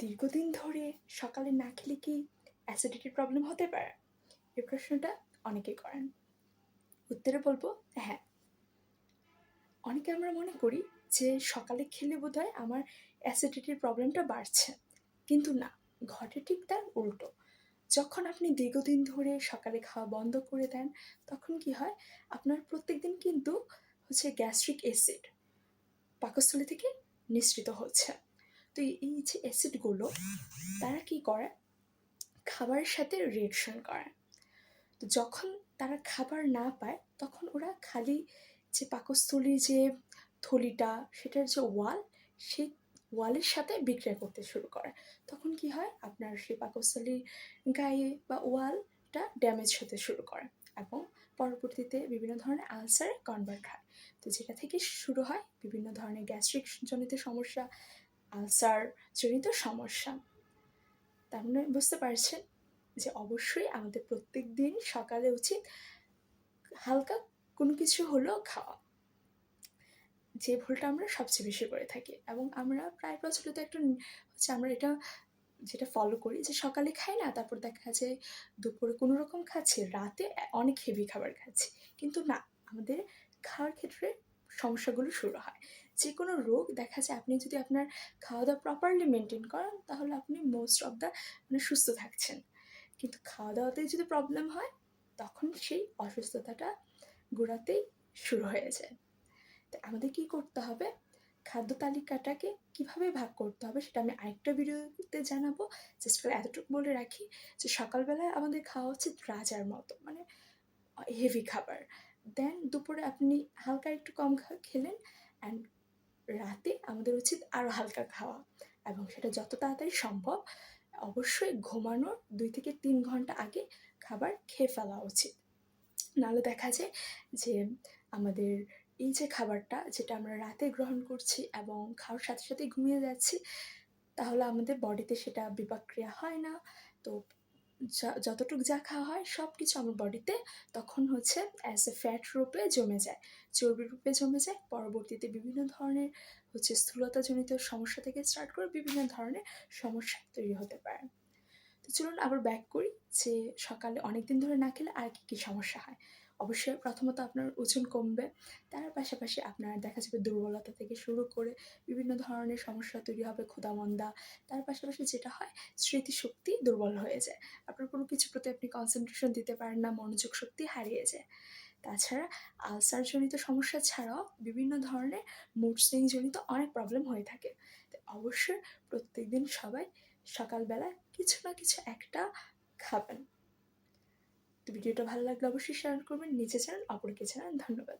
দীর্ঘদিন ধরে সকালে না খেলে কি অ্যাসিডিটির প্রবলেম হতে পারে? এই প্রশ্নটা অনেকেই করেন। উত্তরে বলবো হ্যাঁ। অনেকে আমরা মনে করি যে সকালে খেলে বোধহয় আমার অ্যাসিডিটির প্রবলেমটা বাড়ছে, কিন্তু না, ঘটে ঠিক তার উল্টো। যখন আপনি দীর্ঘদিন ধরে সকালে খাওয়া বন্ধ করে দেন, তখন কি হয়, আপনার প্রত্যেকদিন কিন্তু গ্যাস্ট্রিক অ্যাসিড পাকস্থলী থেকে নিঃসৃত হচ্ছে। তো এই যে অ্যাসিডগুলো, তারা কি করে, খাবারের সাথে রিয়েকশন করে। তো যখন তারা খাবার না পায়, তখন ওরা খালি যে পাকস্থলীর যে থলিটা, সেটার যে ওয়াল, সেই ওয়ালের সাথে বিক্রিয়া করতে শুরু করে। তখন কি হয়, আপনার সেই পাকস্থলীর গায়ে বা ওয়ালটা ড্যামেজ হতে শুরু করে এবং পরবর্তীতে বিভিন্ন ধরনের আলসারে কনভার্ট হয়। তো যেটা থেকে শুরু হয় বিভিন্ন ধরনের গ্যাস্ট্রিক জনিত সমস্যা, আলসার জনিত সমস্যা। তার মানে বুঝতে পারছেন যে অবশ্যই আমাদের প্রত্যেক দিন সকালে উচিত হালকা কোনো কিছু হলেও খাওয়া, যে ভুলটা আমরা সবচেয়ে বেশি করে থাকি। এবং আমরা প্রায় প্রচলিত একটা আমরা এটা যেটা ফলো করি, যে সকালে খাই না, তারপর দেখা যায় দুপুরে কোনো রকম খাচ্ছি, রাতে অনেক হেভি খাবার খাচ্ছি। কিন্তু না, আমাদের খাওয়ার ক্ষেত্রে সমস্যাগুলো শুরু হয়। যে কোনো রোগ দেখা যায়, আপনি যদি আপনার খাওয়া দাওয়া প্রপারলি মেনটেন করেন, তাহলে আপনি মোস্ট অফ দ্য সুস্থ থাকছেন। কিন্তু খাওয়া দাওয়াতেই যদি প্রবলেম হয়, তখন সেই অসুস্থতাটা গোড়াতেই শুরু হয়ে যায়। তো আমাদের কি করতে হবে, খাদ্য তালিকাটাকে কিভাবে ভাগ করতে হবে সেটা আমি আরেকটা ভিডিওতে জানাবো। জাস্ট করে এতটুকু বলে রাখি যে সকালবেলায় আমাদের খাওয়া উচিত রাজার মতো, মানে হেভি খাবার। দেন দুপুরে আপনি হালকা একটু কম খেলেন, অ্যান্ড রাতে আমাদের উচিত আরও হালকা খাওয়া, এবং সেটা যত তাড়াতাড়ি সম্ভব। অবশ্যই ঘুমানোর 2 থেকে 3 ঘন্টা আগে খাবার খেয়ে ফেলা উচিত। নাহলে দেখা যায় যে আমাদের এই যে খাবারটা যেটা আমরা রাতে গ্রহণ করছি এবং খাওয়ার সাথে সাথেই ঘুমিয়ে যাচ্ছি, তাহলে আমাদের বডিতে সেটা বিপাকক্রিয়া হয় না। তো যতটুকু যা খাওয়া হয় সব কিছু আমার বডিতে তখন অ্যাজ এ ফ্যাট রূপে জমে যায়, চর্বি রূপে জমে যায়। পরবর্তীতে বিভিন্ন ধরনের স্থূলতাজনিত সমস্যা থেকে স্টার্ট করে বিভিন্ন ধরনের সমস্যা তৈরি হতে পারে। তো চলুন আবার ব্যাক করি, যে সকালে অনেক দিন ধরে না খেলে আর কী কী সমস্যা হয়। অবশ্যই প্রথমত আপনার ওজন কমবে, তার পাশাপাশি আপনার দেখা যাবে দুর্বলতা থেকে শুরু করে বিভিন্ন ধরনের সমস্যা তৈরি হবে, ক্ষুধামন্দা। তার পাশাপাশি যেটা হয়, স্মৃতিশক্তি দুর্বল হয়ে যায়, আপনার কোনো কিছুর প্রতি আপনি কনসেন্ট্রেশন দিতে পারেন না, মনোযোগ শক্তি হারিয়ে যায়। তাছাড়া আলসারজনিত সমস্যা ছাড়াও বিভিন্ন ধরনের মুড সুইংজনিত অনেক প্রবলেম হয়ে থাকে। তো অবশ্যই প্রত্যেকদিন সবাই সকালবেলা কিছু না কিছু একটা খাবেন। তো ভিডিওটা ভালো লাগলে অবশ্যই শেয়ার করবেন, নিজে জানান, অপরকে জানান। ধন্যবাদ।